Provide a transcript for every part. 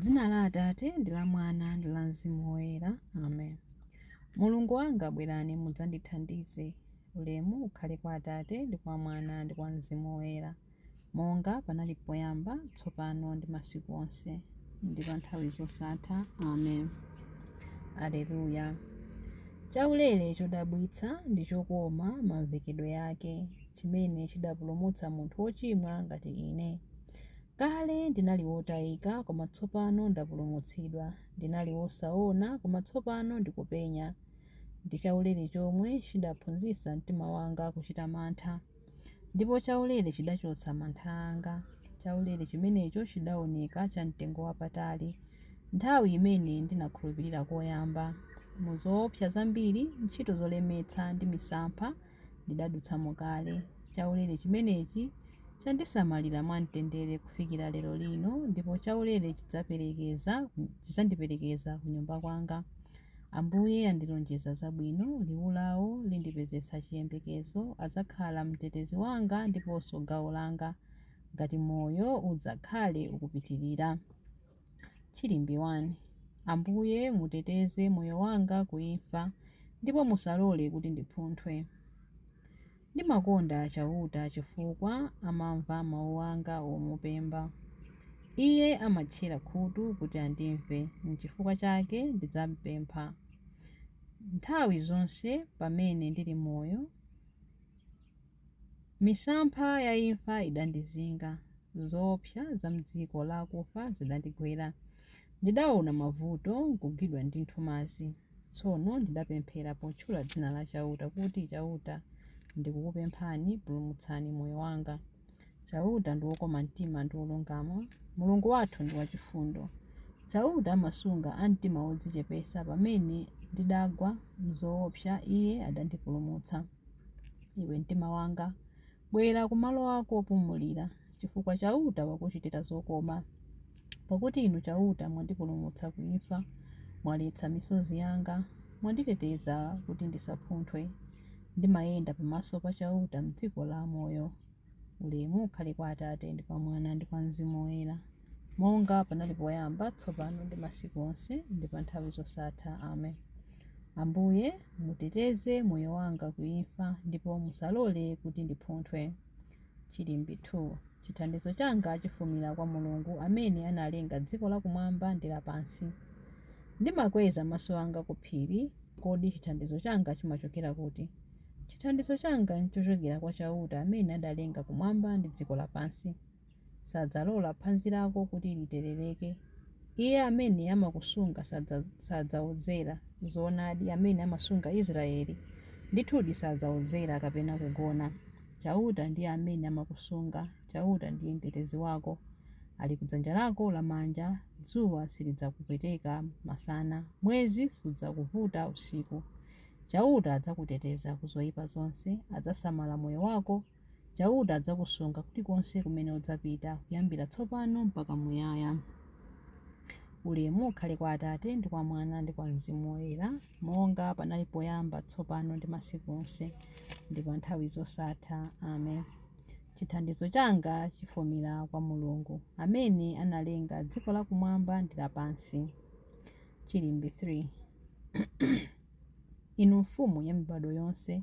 Dzina la Atate ndi la Mwana ndi la Mzimu Woyera. Amen. Mulungu wanga bwerani mudzandithandize. Ulemu ukhale kwa Atate ndi kwa Mwana ndi kwa Mzimu Woyera, monga panali poyamba, tsopano ndi masiku onse ndi pa nthawi zosatha. Amen. Aleluya. Chaulere chodabwitsa ndi chokoma mamvekedwe yake, chimene chidapulumutsa munthu wochimwa ngati ine. Kale ndinali wotayika, koma tsopano ndapulumutsidwa. Ndinali wosaona, koma tsopano ndikupenya. Ndi chaulere chomwe chidaphunzitsa mtima wanga kuchita mantha, ndipo chaulere chidachotsa mantha anga. Chaulere chimenecho chidaoneka cha mtengo wapatali nthawi imene ndinakhulupirira koyamba. Mu zoopsa zambiri, ntchito zolemetsa ndi misampha ndidadutsamo kale. Chaulere chimenechi chandisamalira mwamtendere kufikira lero lino, ndipo chaulere chidzandiperekeza ku nyumba kwanga. Ambuye andilonjeza zabwino, liwu lawo lindipezetsa chiyembekezo. Adzakhala mtetezi wanga ndiponso gawo langa, ngati moyo udzakhale ukupitirira. Chilimbi 1. Ambuye muteteze moyo wanga ku imfa, ndipo musalole kuti ndipunthwe. Ndimakonda chauta chifukwa amamva mawu anga omupempha. Iye amatchera khutu kuti andimve, n'chifukwa chake ndidzampempha. Nthawi zonse pamene ndili moyo, misampha ya imfa idandizinga. Zoopsa za mdziko la akufa zidandigwera. Ndidaona mavuto nkugwidwa ndi nthumazi. Tsono ndidapemphera potchula dzina la chauta kuti, chauta, ndikukupemphani, pulumutsani moyo wanga. Chauta ndi wokoma mtima ndi wolungama. Mulungu wathu ndi wachifundo. Chauta amasunga amtima wodzichepesa. Pamene ndidagwa mzoopsa, iye adandipulumutsa. Iwe mtima wanga, bwera ku malo ako opumulira, chifukwa chauta wakuchitira zokoma. Pakuti inu chauta mwandipulumutsa ku imfa, mwaletsa misozi yanga, mwanditeteza kuti ndisapunthwe. Ndimayenda pamaso pa chauta m'dziko la moyo. Ulemu ukhale kwa Atate ndi kwa Mwana ndi kwa Mzimu Woyera, monga panali poyamba, tsopano ndi masiku onse ndi pa nthawi zosatha. Amen. Ambuye muteteze moyo wanga ku imfa, ndipo musalole kuti ndipunthwe. Chilimbi 2. Chithandizo changa chifumira kwa Mulungu amene analenga dziko lakumwamba ndi lapansi. Ndimakweza maso anga ku phiri, kodi chithandizo changa chimachokera kuti? Chithandizo changa nchochokera kwa chauta amene adalenga kumwamba ndi dziko lapansi. Sadzalola phanzi lako kuti literereke. Iye amene amakusunga sadzaodzera. Zoonadi, amene amasunga Israeli ndithudi sadzaodzera kapena kugona. Chauta ndiye amene amakusunga. Chauta ndiye mtetezi wako. Ali kudzanja lako lamanja. Dzuwa silidzakupweteka masana, mwezi sudzakuvuta usiku. Chauta adzakuteteza ku zoyipa zonse, adzasamala moyo wako. Chauta adzakusunga kulikonse kumene udzapita, kuyambira tsopano mpaka muyaya. Ulemu ukhale kwa Atate ndi kwa Mwana ndi kwa Mzimu Woyera, monga panali poyamba, tsopano ndi masiku onse ndi pa nthawi zosatha. Amen. Chithandizo changa chifumira kwa Mulungu amene analenga dziko lakumwamba ndi lapansi. Chilimbi 3. Inu mfumu ya mibado yonse,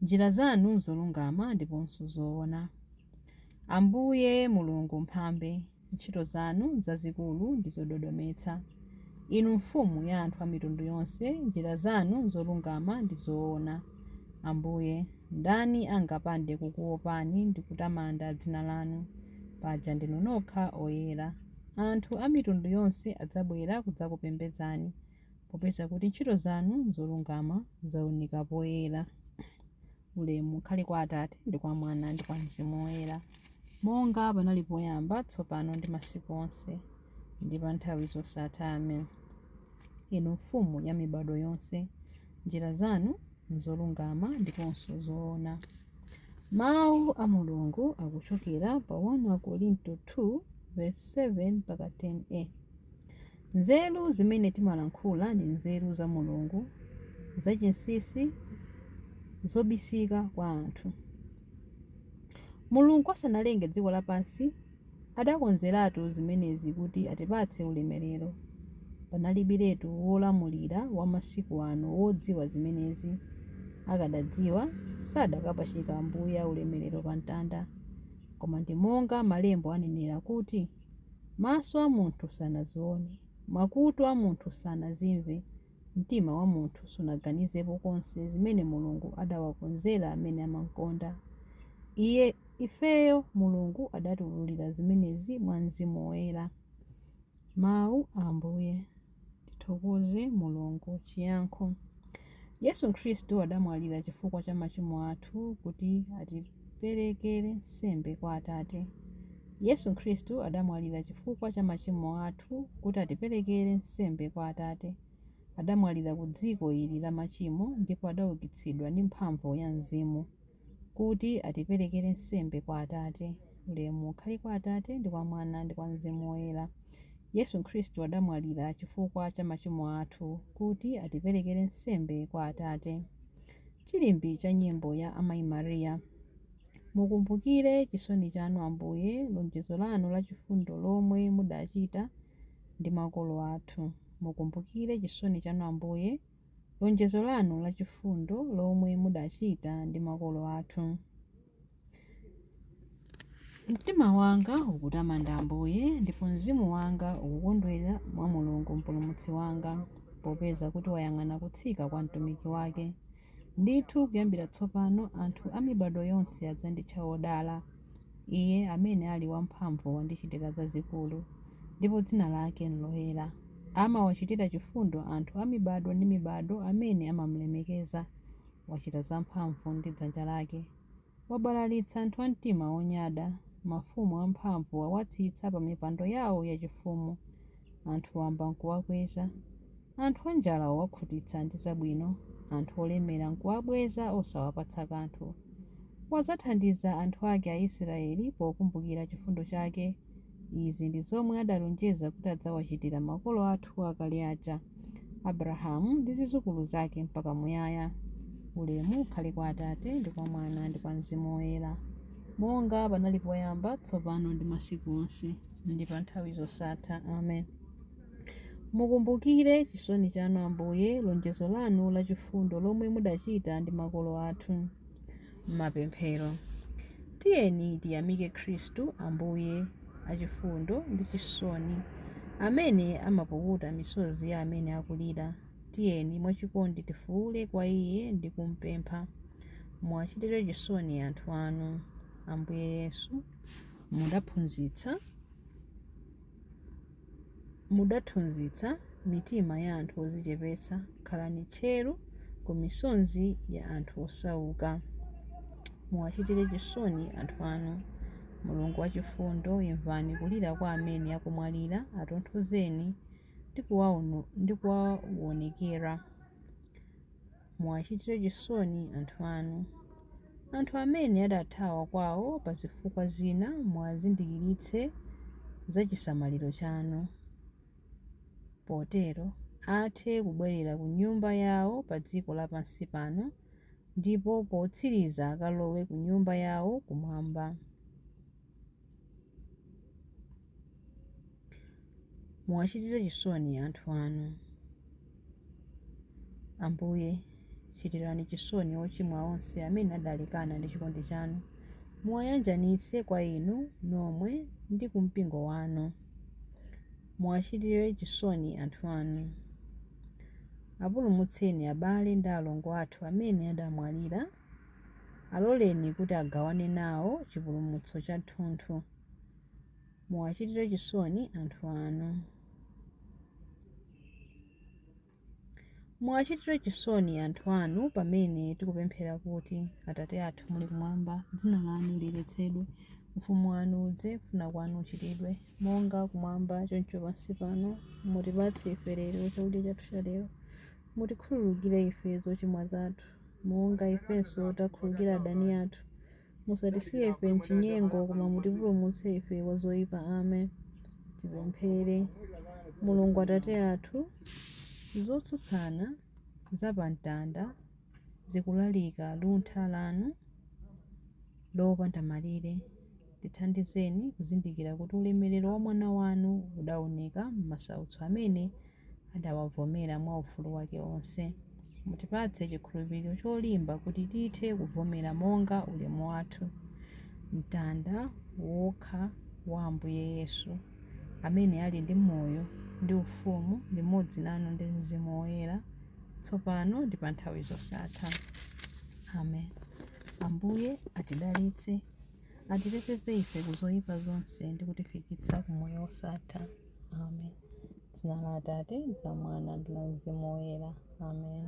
njira zanu zolungama ndiponso zoona. Ambuye Mulungu mphambe, ntchito zanu zazikulu ndi zododometsa. Inu mfumu ya anthu a mitundu yonse, njira zanu zolungama ndi zoona. Ambuye, ndani angapande kukuopani ndi kutamanda dzina lanu? Paja ndinu nokha oyera. Anthu a mitundu yonse adzabwera kudzakupembedzani, popeza kuti ntchito zanu zolungama zaoneka poyera. Ulemu ukhale kwa Atate ndi kwa Mwana ndi kwa Mzimu Woyera, monga panali poyamba, tsopano ndi masiku onse ndi pa nthawi zosatha. Amen. Inu mfumu ya mibado yonse, njira zanu zolungama ndiponso zoona. Mawu a Mulungu akuchokera pa 1 Korinto 2:7 mpaka 10a. Nzeru zimene timalankhula ndi nzeru za Mulungu, zachinsinsi, zobisika kwa anthu. Mulungu asanalenge dziko lapansi adakonzeratu zimenezi kuti atipatse ulemerero. Panalibiretu wolamulira wa masiku ano wodziwa zimenezi. Akadadziwa sadakapachika Ambuye ulemerero pa mtanda. Koma ndi monga malembo anenera kuti maso a munthu sanazione, makutu a munthu sanazimve, mtima wa munthu sunaganizepo konse zimene Mulungu adawakonzera amene amakonda Iye. Ifeyo Mulungu adatiwululira zimenezi mwa Mzimu Woyera. Mawu a Ambuye. Tithokoze Mulungu. Chiyankho: Yesu Khristu adamwalira chifukwa cha machimo athu kuti atiperekere nsembe kwa Atate. Yesu Khristu adamwalira chifukwa cha machimo athu kuti atiperekere nsembe kwa Atate. Adamwalira ku dziko ili la machimo ndipo adaukitsidwa ndi mphamvu ya Mzimu kuti atiperekere nsembe kwa Atate. Ulemu ukhale kwa Atate ndi kwa Mwana ndi kwa Mzimu Woyera. Yesu Khristu adamwalira chifukwa cha machimo athu kuti atiperekere nsembe kwa Atate. Chilimbi cha nyimbo ya Amayi Mariya. Mukumbukire chisoni chanu Ambuye, lonjezo lanu la chifundo lomwe mudachita ndi makolo athu. Mukumbukire chisoni chanu Ambuye, lonjezo lanu la chifundo lomwe mudachita ndi makolo athu. Mtima wanga ukutamanda Ambuye, ndipo mzimu wanga ukukondwera mwa Mulungu mpulumutsi wanga, popeza kuti wayang'ana kutsika kwa mtumiki wake. Ndithu kuyambira tsopano anthu a mibado yonse adzanditcha odala. Iye amene ali wamphamvu wandichitira zazikulu, ndipo dzina lake loyera. Amawachitira chifundo anthu a mibado ndi mibado amene amamulemekeza. Wachita zamphamvu ndi dzanja lake. Wabalalitsa anthu a mtima onyada. Mafumu amphamvu wawatsitsa pa mipando yawo yachifumu. Anthu wamba nkuwakweza. Anthu anjala wawakhutitsa ndi zabwino. Anthu olemera nkuwabweza osawapatsa kanthu. Wadzathandiza anthu ake a Israeli pokumbukira chifundo chake. Izi ndi zomwe adalonjeza kuti adzawachitira makolo athu akale aja, Abrahamu ndi zidzukulu zake mpaka muyaya. Ulemu ukhale kwa Atate ndi kwa Mwana ndi kwa Mzimu Woyera, monga panali poyamba, tsopano ndi masiku onse, ndi pa nthawi zosatha. Amen. Mukumbukire chisoni chanu Ambuye, lonjezo lanu la chifundo lomwe mudachita ndi makolo athu. Mapemphero. Tiyeni tiyamike Khristu Ambuye achifundo ndi chisoni, amene amapukuta misozi ya amene akulira. Tiyeni mwachikondi tifuule kwa Iye ndi kumpempha. Muwachitire chisoni anthu anu. Ambuye Yesu, mudathunzitsa mitima ya anthu odzichepetsa. Khalani tcheru ku misonzi ya anthu osauka. Muwachitire chisoni anthu anu. Mulungu wachifundo, imvani kulira kwa amene akumwalira, atonthozeni ndi kuwaonekera. Muwachitire chisoni anthu anu. Anthu amene adathawa kwawo pa zifukwa zina, muwazindikiritse za chisamaliro chanu, potero athe kubwerera ku nyumba yawo pa dziko lapansi pano, ndipo potsiriza akalowe ku nyumba yawo kumwamba. Muwachitire chisoni anthu anu. Ambuye, chitirani chisoni ochimwa onse amene adalikana ndi chikondi chanu. Muwayanjanitse kwa inu nomwe ndi ku mpingo wanu. Muwachitire chisoni anthu anu. Apulumutseni abale ndi alongo athu amene adamwalira. Aloleni kuti agawane nawo chipulumutso chathunthu. Muwachitire chisoni anthu anu. Muwachitire chisoni anthu anu pamene tikupemphera kuti: Atate athu muli kumwamba, dzina lanu liyeretsedwe, ufumu wanu udze, kufuna kwanu kuchitidwe monga kumwamba choncho pansi pano. Mutipatse ife lero chakudya chathu cha lero. Mutikhululukire ife zochimwa zathu, monga ifenso takhululukira adani athu. Musatisiye ife mchinyengo, koma mutipulumutse ife kwa zoyipa. Amen. Tipemphere. Mulungu Atate athu, zotsutsana zapamtanda zikulalika luntha lanu lopanda malire. tithandizeni kuzindikira kuti ulemerero wa mwana wanu udaoneka m'masautso amene adawavomera mwa ufulu wake onse. Mutipatse chikhulupiriro cholimba kuti tithe kuvomera monga ulemu wathu. Mtanda wokha wa Ambuye Yesu, amene ali ndi moyo ndi ufumu limodzi nanu ndi Mzimu Woyera, tsopano ndi pa nthawi zosatha. Amen. Ambuye atidalitse, atiteteze ife kuzoyipa zonse ndi kutifikitsa ku moyo wosatha. Amen. Dzina la Atate, la Mwana ndi la Mzimu Woyera. Amen.